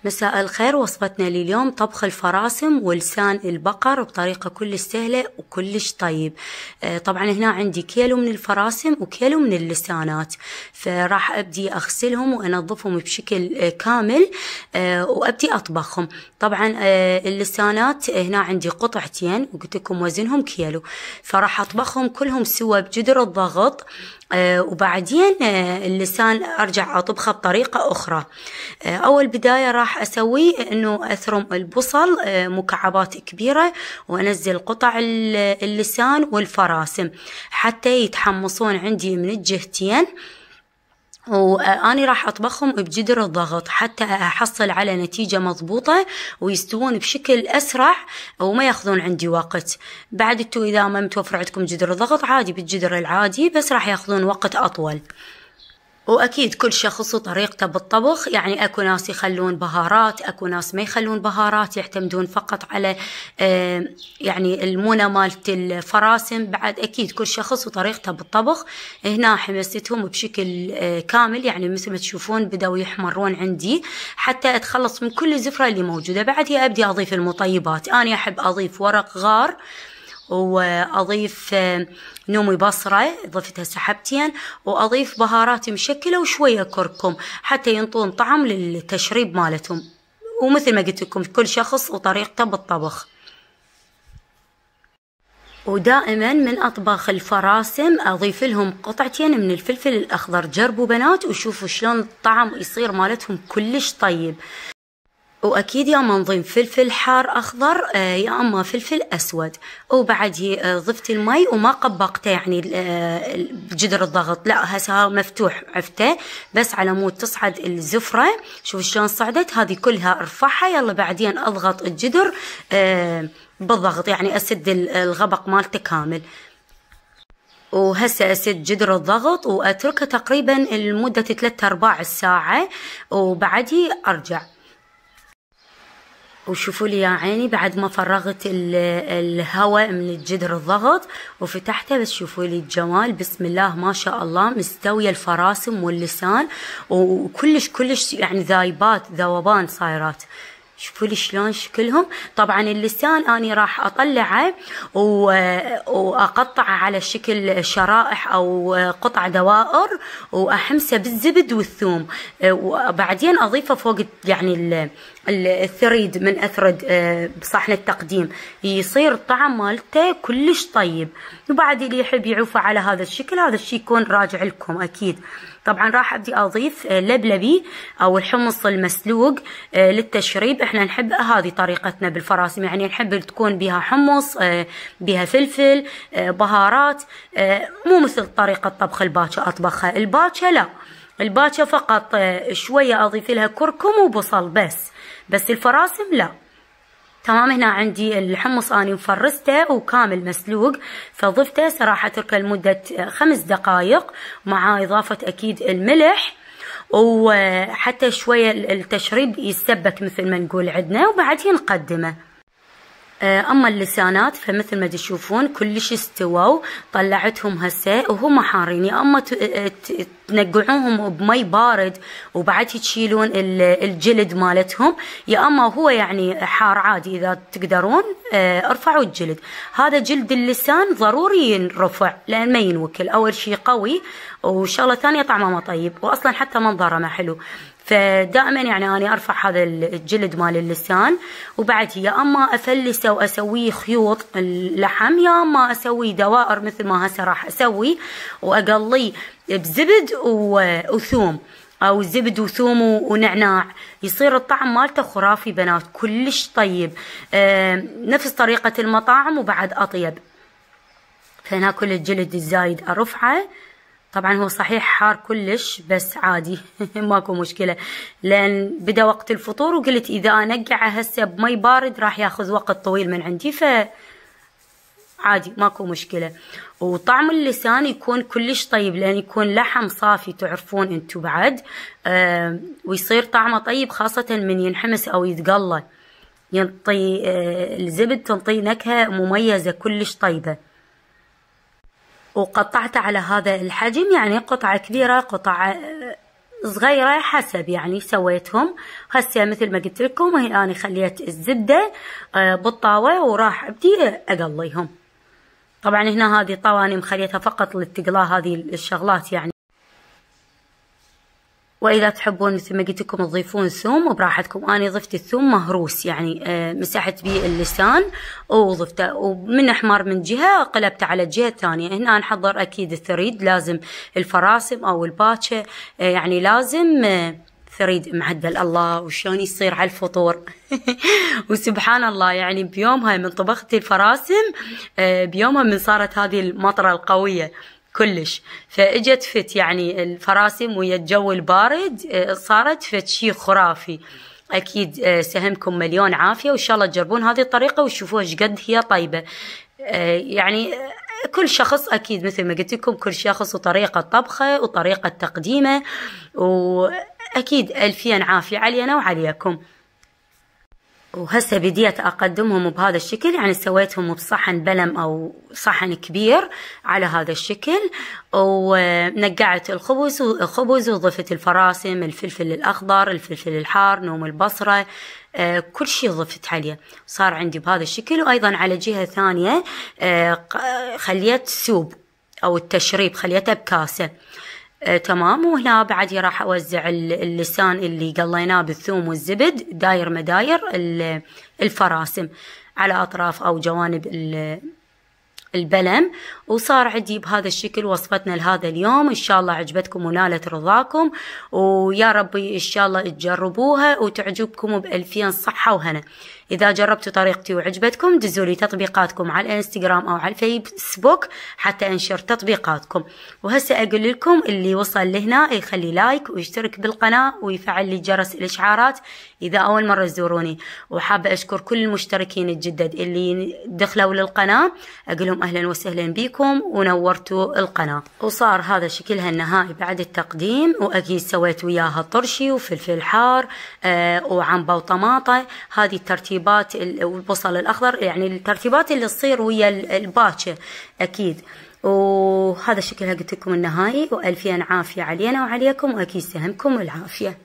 مساء الخير. وصفتنا لليوم طبخ الفراسم ولسان البقر بطريقة كلش سهلة وكلش طيب. طبعا هنا عندي كيلو من الفراسم وكيلو من اللسانات، فراح أبدي أغسلهم وأنظفهم بشكل كامل وأبدي أطبخهم. طبعا اللسانات هنا عندي قطعتين وقلت لكم وزنهم كيلو، فراح أطبخهم كلهم سوا بجدر الضغط. وبعدين اللسان أرجع أطبخه بطريقة أخرى. أول بداية راح أسوي إنه أثرم البصل مكعبات كبيرة وأنزل قطع اللسان والفراسم حتى يتحمصون عندي من الجهتين، وأني راح أطبخهم بجدر الضغط حتى أحصل على نتيجة مضبوطة ويستوون بشكل أسرع وما ياخذون عندي وقت. بعد انتو إذا ما متوفر عندكم جدر الضغط عادي بالجدر العادي، بس راح ياخذون وقت أطول. وأكيد كل شخص وطريقته بالطبخ، يعني أكو ناس يخلون بهارات، أكو ناس ما يخلون بهارات، يعتمدون فقط على يعني المونة مالت الفراسم. بعد أكيد كل شخص وطريقته بالطبخ. هنا حمستهم بشكل كامل، يعني مثل ما تشوفون بدأوا يحمرون عندي حتى أتخلص من كل الزفرة اللي موجودة. بعدها أبدي أضيف المطيبات. أنا أحب أضيف ورق غار، وأضيف نومي بصرة ضفتها سحبتين، وأضيف بهارات مشكلة وشوية كركم حتى ينطون طعم للتشريب مالتهم. ومثل ما قلت لكم كل شخص وطريقته بالطبخ. ودائما من أطبخ الفراسم أضيف لهم قطعتين من الفلفل الأخضر. جربوا بنات وشوفوا شلون الطعم يصير مالتهم كلش طيب. وأكيد يا اما نضيف فلفل حار أخضر يا اما فلفل أسود. وبعد ضفت المي وما قبقته يعني بجدر الضغط، لا هسه مفتوح عفته بس على مود تصعد الزفرة. شوف شلون صعدت هذه كلها، ارفعها يلا بعدين أضغط الجدر بالضغط، يعني أسد الغبق مالته كامل. وهسه أسد جدر الضغط وأتركه تقريبا لمدة 3/4 ساعة، وبعدي أرجع. وشوفوا لي يا عيني بعد ما فرغت الهواء من الجدر الضغط وفتحته، بس شوفوا لي الجمال، بسم الله ما شاء الله. مستوية الفراسم واللسان وكلش يعني ذايبات ذوبان صايرات. شوفوا لي شلون شكلهم. طبعا اللسان اني راح اطلعه واقطعه على شكل شرائح او قطع دوائر واحمسه بالزبد والثوم، وبعدين اضيفه فوق يعني الثريد من اثرد بصحن التقديم، يصير الطعم مالته كلش طيب. وبعد اللي يحب يعوفه على هذا الشكل، هذا الشيء يكون راجع لكم اكيد. طبعا راح ابدي اضيف لبلبي او الحمص المسلوق للتشريب. احنا نحب هذه طريقتنا بالفراسم، يعني نحب تكون بها حمص، بها فلفل، بهارات، مو مثل طريقة طبخ الباكا اطبخها. الباكا لا، الباكا فقط شوية اضيف لها كركم وبصل بس الفراسم لا. تمام. هنا عندي الحمص اني مفرسته وكامل مسلوق، فضفته صراحة اتركه لمدة 5 دقائق مع اضافة اكيد الملح، وحتى شوية التشريب يسبك مثل ما نقول عندنا، وبعدين نقدمه. اما اللسانات فمثل ما تشوفون كلش استووا. طلعتهم هسه وهم حارين، يا اما تنقعوهم بمي بارد وبعد تشيلون الجلد مالتهم، يا اما هو يعني حار عادي. اذا تقدرون ارفعوا الجلد. هذا جلد اللسان ضروري ينرفع لان ما ينوكل. اول شيء قوي، وشغله ثانيه طعمه ما طيب، واصلا حتى منظره ما حلو. فدائما يعني أنا أرفع هذا الجلد مال اللسان، وبعد يا أما أفلسه وأسويه خيوط اللحم، يا أما أسويه دوائر مثل ما هسه راح أسوي، وأقليه بزبد وثوم، أو زبد وثوم ونعناع. يصير الطعم مالته خرافي بنات، كلش طيب نفس طريقة المطاعم وبعد أطيب. فهنا كل الجلد الزايد أرفعه. طبعا هو صحيح حار كلش بس عادي ماكو مشكلة، لأن بدا وقت الفطور وقلت إذا أنقعه هسه بمي بارد راح ياخذ وقت طويل من عندي، فعادي ماكو مشكلة. وطعم اللسان يكون كلش طيب لأن يكون لحم صافي، تعرفون انتو بعد ويصير طعمه طيب، خاصة من ينحمس أو يتقلى ينطي الزبد، تنطي نكهة مميزة كلش طيبة. وقطعته على هذا الحجم، يعني قطعة كبيرة قطعة صغيرة حسب يعني سويتهم. هسه مثل ما قلت لكم هنا أنا خليت الزبدة بالطاوة وراح أبدي أقليهم. طبعا هنا هذه الطاوة أنا مخليتها فقط للتقلاء هذه الشغلات يعني. واذا تحبون مثل ما قلت لكم تضيفون ثوم وبراحتكم. انا ضفت الثوم مهروس يعني مسحت به اللسان وضفته، ومن احمر من جهه قلبته على الجهه الثانيه. هنا نحضر اكيد الثريد، لازم الفراسم او الباتشه يعني لازم ثريد معدل. الله وشلون يصير على الفطور وسبحان الله يعني بيومها من طبخت الفراسم، بيومها من صارت هذه المطره القويه كلش، فاجت فت يعني الفراسم ويا الجو البارد صارت فت شي خرافي. اكيد سهمكم مليون عافيه، وان شاء الله تجربون هذه الطريقه وتشوفوها ايش قد هي طيبه. يعني كل شخص اكيد مثل ما قلت لكم كل شخص وطريقه طبخه وطريقه تقديمه، واكيد الفين عافيه علينا وعليكم. وهسه بديت اقدمهم بهذا الشكل، يعني سويتهم بصحن بلم او صحن كبير على هذا الشكل، ونقعت الخبز وضفت الفراسم، الفلفل الاخضر، الفلفل الحار، نوم البصره، كل شيء ضفت عليه. صار عندي بهذا الشكل. وايضا على جهه ثانيه خليت سوب او التشريب خليته بكاسه. تمام. وهنا بعد راح اوزع اللسان اللي قليناه بالثوم والزبد داير مداير الفراسم على اطراف او جوانب البلم. وصار عندي بهذا الشكل وصفتنا لهذا اليوم. ان شاء الله عجبتكم ونالت رضاكم، ويا ربي ان شاء الله تجربوها وتعجبكم بألفين صحة وهنا. اذا جربتوا طريقتي وعجبتكم دزوا لي تطبيقاتكم على الانستغرام او على الفيسبوك حتى انشر تطبيقاتكم. وهسه اقول لكم اللي وصل لهنا يخلي لايك ويشترك بالقناة ويفعل لي جرس الاشعارات اذا اول مرة تزوروني. وحابة اشكر كل المشتركين الجدد اللي دخلوا للقناة، اقول لهم اهلا وسهلا بكم ونورتوا القناة. وصار هذا شكلها النهائي بعد التقديم. واكيد سويت وياها طرشي وفلفل حار وعنبة وطماطة. هذه الترتيبات والبصل الاخضر، يعني الترتيبات اللي تصير ويا الباتشة اكيد. وهذا شكلها قلت لكم النهائي، والفين عافية علينا وعليكم، واكيد سهمكم العافية.